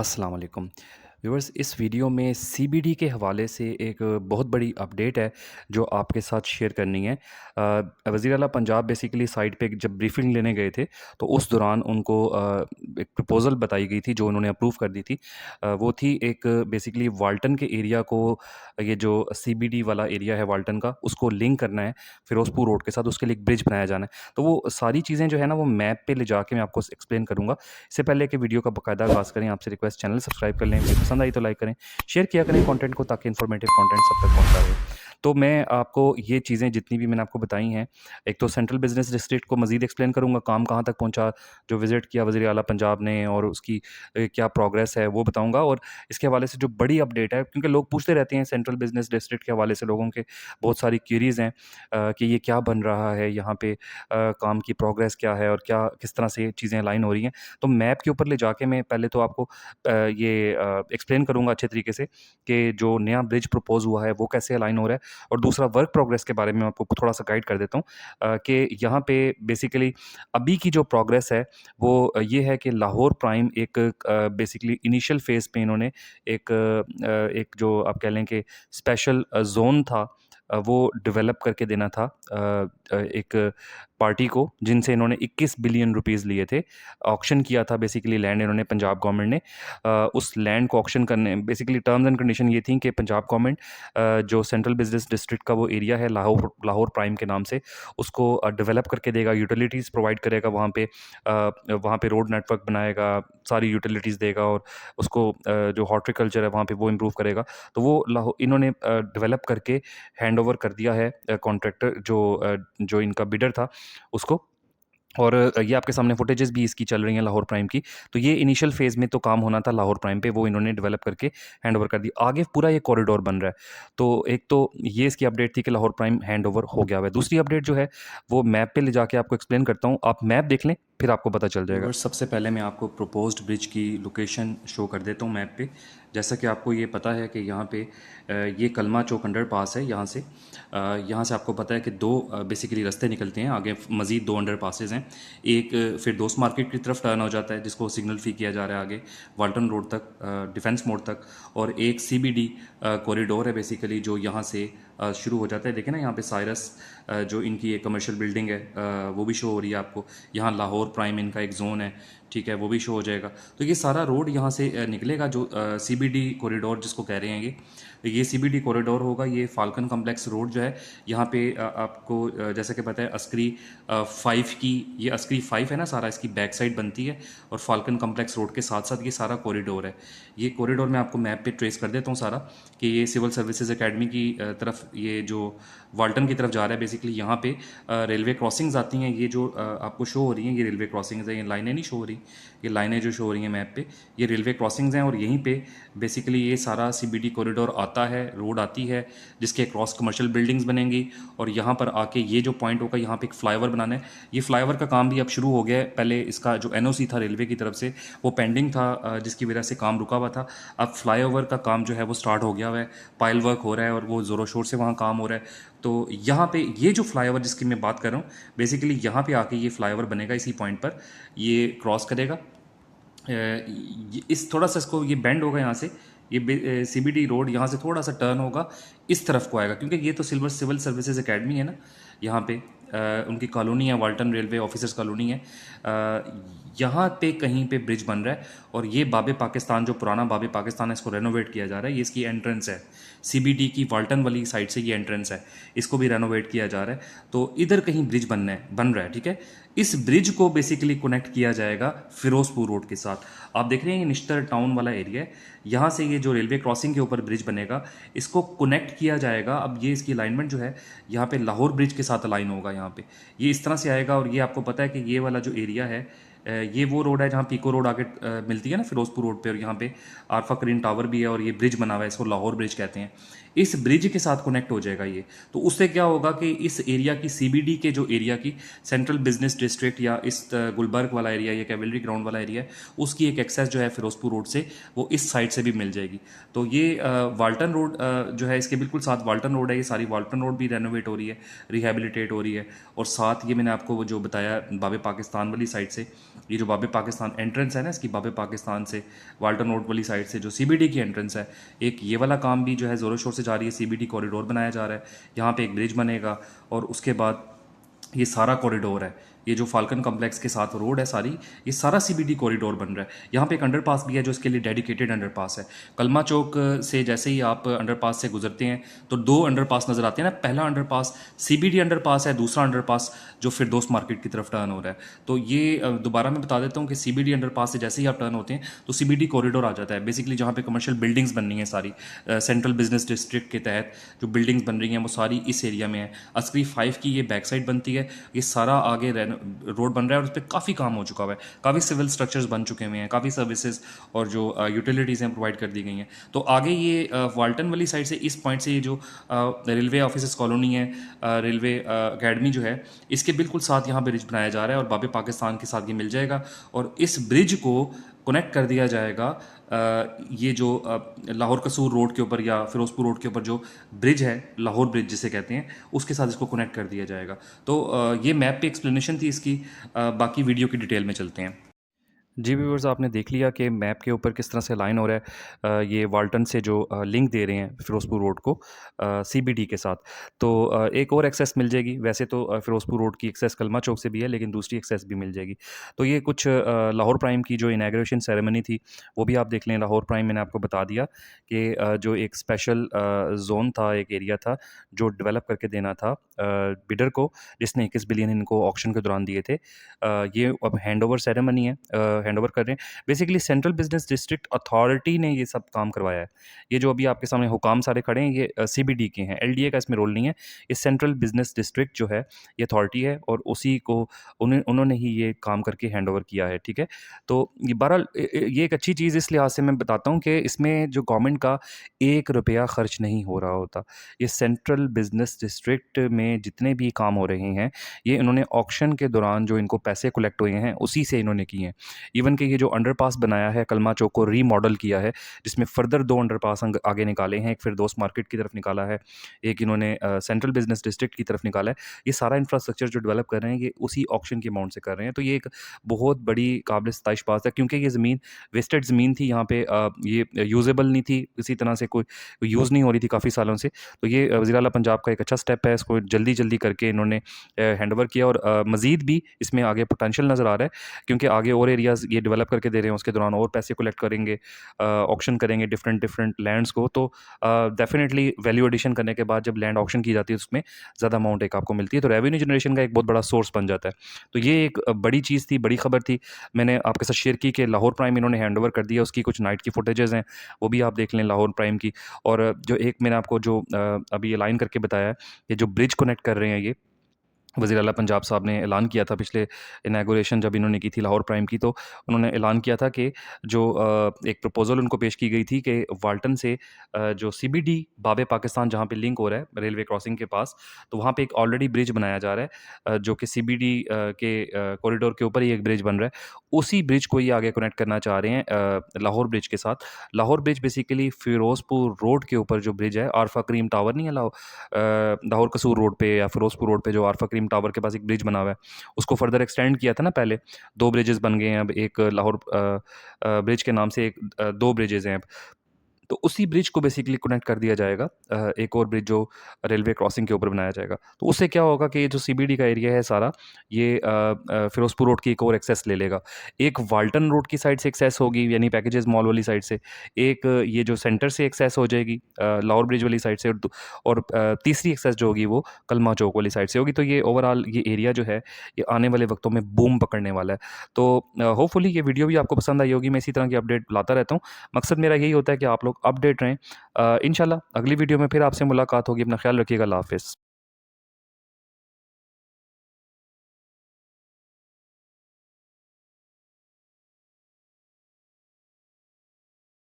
अस्सलाम वालेकुम। व्यूअर्स, इस वीडियो में सीबीडी के हवाले से एक बहुत बड़ी अपडेट है जो आपके साथ शेयर करनी है। वज़ीर आला पंजाब बेसिकली साइट पे जब ब्रीफिंग लेने गए थे तो उस दौरान उनको एक प्रपोज़ल बताई गई थी जो उन्होंने अप्रूव कर दी थी। वो थी एक बेसिकली वाल्टन के एरिया को, ये जो सीबीडी वाला एरिया है वाल्टन का, उसको लिंक करना है फ़िरोज़पुर रोड के साथ, उसके लिए एक ब्रिज बनाया जाना है। तो वो सारी चीज़ें जो है ना वो मैप पे ले जाके मैं आपको एक्सप्लेन करूँगा। इससे पहले कि वीडियो का बाकायदा आगाज़ करें, आपसे रिक्वेस्ट, चैनल सब्सक्राइब कर लें, वीडियो पसंद आई तो लाइक करें, शेयर किया करें कंटेंट को ताकि इन्फॉर्मेटिव कंटेंट सब तक पहुँचता रहे। तो मैं आपको ये चीज़ें जितनी भी मैंने आपको बताई हैं, एक तो सेंट्रल बिज़नेस डिस्ट्रिक्ट को मज़ीद एक्सप्लेन करूँगा, काम कहाँ तक पहुँचा, जो विज़िट किया वज़ीर आला पंजाब ने और उसकी क्या प्रोग्रेस है वो बताऊँगा। और इसके हवाले से जो बड़ी अपडेट है, क्योंकि लोग पूछते रहते हैं सेंट्रल बिज़नेस डिस्ट्रिक्ट के हवाले से, लोगों के बहुत सारी क्वेरीज़ हैं कि ये क्या बन रहा है यहाँ पे, काम की प्रोग्रेस क्या है और क्या किस तरह से चीज़ें अलाइन हो रही हैं। तो मैप के ऊपर ले जाके मैं पहले तो आपको एक्सप्लेन करूँगा अच्छे तरीके से कि जो नया ब्रिज प्रपोज़ हुआ है वो कैसे अलाइन हो रहा है, और दूसरा वर्क प्रोग्रेस के बारे में मैं आपको थोड़ा-सा गाइड कर देता हूँ कि यहाँ पे बेसिकली अभी की जो प्रोग्रेस है वो ये है कि लाहौर प्राइम एक बेसिकली इनिशियल फ़ेज़ पे इन्होंने एक जो आप कह लें कि स्पेशल ज़ोन था, वो डेवलप करके देना था एक पार्टी को, जिनसे इन्होंने 21 बिलियन रुपीस लिए थे। ऑक्शन किया था बेसिकली लैंड इन्होंने, पंजाब गवर्नमेंट ने उस लैंड को ऑक्शन करने, बेसिकली टर्म्स एंड कंडीशन ये थी कि पंजाब गवर्नमेंट जो सेंट्रल बिज़नेस डिस्ट्रिक्ट का वो एरिया है लाहौर लाहौर प्राइम के नाम से, उसको डेवलप करके देगा, यूटिलिटीज़ प्रोवाइड करेगा वहाँ पे रोड नेटवर्क बनाएगा, सारी यूटिलिटीज़ देगा और उसको जो हॉर्टिकल्चर है वहाँ पे वो इम्प्रूव करेगा। तो वो इन्होंने डेवलप करके हैंडओवर कर दिया है कॉन्ट्रैक्टर जो इनका बिडर था उसको। और ये आपके सामने फुटेजेस भी इसकी चल रही हैं लाहौर प्राइम की। तो ये इनिशियल फ़ेज़ में तो काम होना था लाहौर प्राइम पे, वो इन्होंने डेवलप करके हैंडओवर कर दिया। आगे पूरा ये कॉरिडोर बन रहा है। तो एक तो ये इसकी अपडेट थी कि लाहौर प्राइम हैंडओवर हो गया हुआ है। दूसरी अपडेट जो है वो मैप पे ले जाके आपको एक्सप्लेन करता हूँ। आप मैप देख लें, फिर आपको पता चल जाएगा। व्यूअर्स, सबसे पहले मैं आपको प्रोपोज्ड ब्रिज की लोकेशन शो कर देता हूँ मैप पे। जैसा कि आपको ये पता है कि यहाँ पे ये कलमा चौक अंडर पास है। यहाँ से आपको पता है कि दो बेसिकली रास्ते निकलते हैं, आगे मज़ीद दो अंडर पासेज हैं। एक फिरदौस मार्केट की तरफ टर्न हो जाता है जिसको सिग्नल फी किया जा रहा है आगे वाल्टन रोड तक, डिफेंस मोड़ तक। और एक सीबीडी कॉरिडोर है बेसिकली जो यहाँ से शुरू हो जाता है। देखें ना यहाँ पे साइरस जो इनकी एक कमर्शियल बिल्डिंग है वो भी शो हो रही है आपको। यहाँ लाहौर प्राइम इनका एक जोन है, ठीक है, वो भी शो हो जाएगा। तो ये सारा रोड यहाँ से निकलेगा जो सीबीडी कॉरिडोर जिसको कह रहे हैं ये सीबीडी कॉरिडोर होगा। ये फाल्कन कॉम्प्लेक्स रोड जो है यहाँ पे आपको जैसा कि पता है अस्करी 5 की, ये अस्करी 5 है ना, सारा इसकी बैक साइड बनती है और फाल्कन कॉम्प्लेक्स रोड के साथ साथ ये सारा कॉरिडोर है। ये कॉरिडोर मैं आपको मैप पे ट्रेस कर देता हूँ सारा कि ये सिविल सर्विसेज एकेडमी की तरफ, ये जो वाल्टन की तरफ जा रहा है बेसिकली। यहाँ पे रेलवे क्रॉसिंग्स आती हैं, ये जो आपको शो हो रही हैं ये रेलवे क्रॉसिंग्स हैं। ये लाइनें नहीं शो हो रही, ये लाइनें जो शो हो रही हैं मैप पे ये रेलवे क्रॉसिंग्स हैं। और यहीं पे बेसिकली ये सारा सीबीडी कॉरिडोर आता है, रोड आती है जिसके क्रॉस कमर्शियल बिल्डिंग्स बनेंगी। और यहाँ पर आके ये जो पॉइंट होगा यहाँ पे एक फ्लाईओवर बनाना है। ये फ्लाईओवर का काम भी अब शुरू हो गया है। पहले इसका जो एनओसी था रेलवे की तरफ से वो पेंडिंग था, जिसकी वजह से काम रुका हुआ था। अब फ्लाईओवर का काम जो है वो स्टार्ट हो गया हुआ है, पाइल वर्क हो रहा है और वो ज़ोरों शोर से वहाँ काम हो रहा है। तो यहाँ पे ये जो फ्लाईओवर जिसकी मैं बात कर रहा हूँ बेसिकली यहाँ पे आके ये फ्लाईओवर बनेगा, इसी पॉइंट पर ये क्रॉस करेगा। इस थोड़ा सा इसको ये बेंड होगा यहाँ से, ये सीबीडी रोड यहाँ से थोड़ा सा टर्न होगा, इस तरफ को आएगा क्योंकि ये तो सिविल सर्विसेज एकेडमी है ना। यहाँ पे उनकी कॉलोनी है, वाल्टन रेलवे ऑफिसर्स कॉलोनी है। यहाँ पे कहीं पे ब्रिज बन रहा है और ये बाबे पाकिस्तान, जो पुराना बाबे पाकिस्तान है, इसको रेनोवेट किया जा रहा है। ये इसकी एंट्रेंस है, सीबीडी की वाल्टन वाली साइड से ये एंट्रेंस है, इसको भी रेनोवेट किया जा रहा है। तो इधर कहीं ब्रिज बन रहा है, ठीक है। इस ब्रिज को बेसिकली कनेक्ट किया जाएगा फिरोजपुर रोड के साथ। आप देख रहे हैं ये निश्तर टाउन वाला एरिया है, यहाँ से ये जो रेलवे क्रॉसिंग के ऊपर ब्रिज बनेगा इसको कनेक्ट किया जाएगा। अब ये इसकी अलाइनमेंट जो है यहाँ पे लाहौर ब्रिज के साथ अलाइन होगा। यहाँ पे ये इस तरह से आएगा और ये आपको पता है कि ये वाला जो एरिया है ये वो रोड है जहाँ पीको रोड आगे मिलती है ना फिरोजपुर रोड पे, और यहाँ पे आरफा करीन टावर भी है और ये ब्रिज बना हुआ है, इसको लाहौर ब्रिज कहते हैं। इस ब्रिज के साथ कनेक्ट हो जाएगा ये। तो उससे क्या होगा कि इस एरिया की सीबीडी के जो एरिया की सेंट्रल बिजनेस डिस्ट्रिक्ट या इस गुलबर्ग वाला एरिया या कैवलरी ग्राउंड वाला एरिया है, उसकी एक एक्सेस जो है फिरोजपुर रोड से वो इस साइड से भी मिल जाएगी। तो ये वाल्टन रोड जो है इसके बिल्कुल साथ वाल्टन रोड है, ये सारी वाल्टन रोड भी रेनोवेट हो रही है, रिहेबिलिटेट हो रही है। और साथ ये मैंने आपको वो जो बताया बाबे पाकिस्तान वाली साइड से, ये जो बाबे पाकिस्तान एंट्रेंस है ना इसकी, बाबे पाकिस्तान से वाल्टन रोड वाली साइड से जो सीबीडी की एंट्रेंस है, एक ये वाला काम भी जो है ज़ोरों शोर से जारी है। सीबीडी कॉरिडोर बनाया जा रहा है, यहाँ पे एक ब्रिज बनेगा और उसके बाद ये सारा कॉरिडोर है, ये जो फाल्कन कॉम्प्लेक्स के साथ रोड है सारी, ये सारा सीबीडी कॉरिडोर बन रहा है। यहाँ पे एक अंडरपास भी है जो इसके लिए डेडिकेटेड अंडरपास है। कलमा चौक से जैसे ही आप अंडरपास से गुजरते हैं तो दो अंडरपास नज़र आते हैं ना, पहला अंडरपास सीबीडी अंडरपास है, दूसरा अंडरपास जो फिरदौस मार्केट की तरफ टर्न हो रहा है। तो ये दोबारा मैं बता देता हूँ कि सीबीडी अंडरपास से जैसे ही आप टर्न होते हैं तो सीबीडी कॉरिडोर आ जाता है। बेसिकली जहाँ पे कमर्शियल बिल्डिंग्स बननी है सारी, सेंट्रल बिजनेस डिस्ट्रिक्ट के तहत जो बिल्डिंग्स बन रही हैं वो सारी इस एरिया में है। अस्करी 5 की ये बैक साइड बनती है, ये सारा आगे रोड बन रहा है और उस पर काफ़ी काम हो चुका हुआ है, काफ़ी सिविल स्ट्रक्चर्स बन चुके हुए हैं, काफ़ी सर्विसेज और जो यूटिलिटीज़ हैं प्रोवाइड कर दी गई हैं। तो आगे ये वाल्टन वाली साइड से इस पॉइंट से ये जो रेलवे ऑफिस कॉलोनी है, रेलवे अकेडमी जो है, इसके बिल्कुल साथ यहाँ ब्रिज बनाया जा रहा है और बाबे पाकिस्तान के साथ ये मिल जाएगा। और इस ब्रिज को कनेक्ट कर दिया जाएगा ये जो लाहौर कसूर रोड के ऊपर या फिरोजपुर रोड के ऊपर जो ब्रिज है, लाहौर ब्रिज जिसे कहते हैं, उसके साथ इसको कनेक्ट कर दिया जाएगा। तो ये मैप पे एक्सप्लेनेशन थी इसकी, बाकी वीडियो की डिटेल में चलते हैं। जी व्यूअर्स, आपने देख लिया कि मैप के ऊपर किस तरह से लाइन हो रहा है, ये वाल्टन से जो लिंक दे रहे हैं फिरोजपुर रोड को सीबीडी के साथ। तो एक और एक्सेस मिल जाएगी। वैसे तो फिरोजपुर रोड की एक्सेस कलमा चौक से भी है, लेकिन दूसरी एक्सेस भी मिल जाएगी। तो ये कुछ लाहौर प्राइम की जो इनॉग्रेशन सेरेमनी थी वो भी आप देख लें। लाहौर प्राइम मैंने आपको बता दिया कि जो एक स्पेशल जोन था, एक एरिया था जो डेवलप करके देना था बिडर को, जिसने 21 बिलियन इनको ऑक्शन के दौरान दिए थे। ये अब हैंड ओवर सेरेमनी है, हैंड ओवर कर रहे हैं। Basically central business district authority ने ये सब काम करवाया है। ये जो अभी आपके सामने हुकाम सारे खड़े हैं, ये सीबीडी के हैं, एलडीए का इसमें रोल नहीं है। ये सेंट्रल बिजनेस डिस्ट्रिक्ट जो है ये अथॉरिटी है और उसी को उन्होंने ही ये काम करके हैंड ओवर किया है, ठीक है। तो ये बहरहाल ये एक अच्छी चीज़ इस लिहाज से मैं बताता हूँ कि इसमें जो गवर्नमेंट का 1 रुपया खर्च नहीं हो रहा होता। ये सेंट्रल बिजनेस डिस्ट्रिक्ट में जितने भी काम हो रहे हैं, ये इन्होंने ऑक्शन के दौरान जो इनको पैसे कलेक्ट हुए हैं उसी से इन्होंने किए हैं। इवन कि ये जो अंडरपास बनाया है, कलमा चौक को रीमॉडल किया है, जिसमें फर्दर 2 अंडरपास आगे निकाले हैं। एक फिरदौस मार्केट की तरफ निकाला है, एक इन्होंने सेंट्रल बिजनेस डिस्ट्रिक्ट की तरफ निकाला है। ये सारा इंफ्रास्ट्रक्चर जो डेवलप कर रहे हैं, ये उसी ऑक्शन के अमाउंट से कर रहे हैं। तो ये एक बहुत बड़ी काबिल सताइश बात है, क्योंकि ये ज़मीन वेस्टेड ज़मीन थी। यहाँ पे ये यूज़ेबल नहीं थी, किसी तरह से कोई यूज़ नहीं हो रही थी काफ़ी सालों से। तो ये वज़ीर आला पंजाब का एक अच्छा स्टेप है। इसको जल्दी-जल्दी करके इन्होंने हैंडओवर किया और मज़ीद भी इसमें आगे पोटेंशियल नज़र आ रहा है, क्योंकि आगे और एरियाज़ ये डेवलप करके दे रहे हैं। उसके दौरान और पैसे कलेक्ट करेंगे, ऑक्शन करेंगे डिफरेंट डिफरेंट लैंड्स को। तो डेफिनेटली वैल्यू एडिशन करने के बाद जब लैंड ऑक्शन की जाती है उसमें ज़्यादा अमाउंट एक आपको मिलती है, तो रेवेन्यू जनरेशन का एक बहुत बड़ा सोर्स बन जाता है। तो ये एक बड़ी चीज़ थी, बड़ी खबर थी, मैंने आपके साथ शेयर की कि लाहौर प्राइम इन्होंने हैंडओवर कर दिया। उसकी कुछ नाइट की फुटेजेस हैं, वो भी आप देख लें लाहौर प्राइम की। और जो एक मैंने आपको जो अभी ये लाइन करके बताया है, ये जो ब्रिज कनेक्ट कर रहे हैं, ये वज़ीर आला पंजाब साहब ने ऐलान किया था पिछले इनॉग्रेशन जब इन्होंने की थी लाहौर प्राइम की। तो उन्होंने ऐलान किया था कि जो एक प्रपोज़ल उनको पेश की गई थी कि वाल्टन से जो सीबीडी बाबे पाकिस्तान जहाँ पे लिंक हो रहा है रेलवे क्रॉसिंग के पास, तो वहाँ पे एक ऑलरेडी ब्रिज बनाया जा रहा है, जो कि सीबीडी के कॉरिडोर के ऊपर ही एक ब्रिज बन रहा है। उसी ब्रिज को ये आगे कनेक्ट करना चाह रहे हैं लाहौर ब्रिज के साथ। Lahore bridge basically Ferozepur road के ऊपर जो ब्रिज है, आरफा करीम टावर नहीं है लाहौर कसूर रोड पे या फिरोज़पुर रोड पे जो आरफा करीम टावर के पास एक ब्रिज बना हुआ है, उसको फर्दर एक्सटेंड किया था ना पहले। 2 ब्रिजेज़ बन गए हैं अब, एक लाहौर ब्रिज के नाम से 2 ब्रिजेज़ हैं अब। तो उसी ब्रिज को बेसिकली कनेक्ट कर दिया जाएगा, एक और ब्रिज जो रेलवे क्रॉसिंग के ऊपर बनाया जाएगा। तो उससे क्या होगा कि ये जो सीबीडी का एरिया है सारा, ये फिरोजपुर रोड की एक और एक्सेस ले लेगा। एक वाल्टन रोड की साइड से एक्सेस होगी, यानी पैकेजेस मॉल वाली साइड से। एक ये जो सेंटर से एक्सेस हो जाएगी लाहौर ब्रिज वाली साइड से, और तीसरी एक्सेस जो होगी वो कलमा चौक वाली साइड से होगी। तो ये ओवरऑल ये एरिया जो है, ये आने वाले वक्तों में बूम पकड़ने वाला है। तो होपफुली ये वीडियो भी आपको पसंद आई होगी। मैं इसी तरह की अपडेट लाता रहता हूँ। मकसद मेरा यही होता है कि आप लोग अपडेट रहें। इंशाल्लाह अगली वीडियो में फिर आपसे मुलाकात होगी। अपना ख्याल रखिएगा। अल्लाह हाफ़िज़।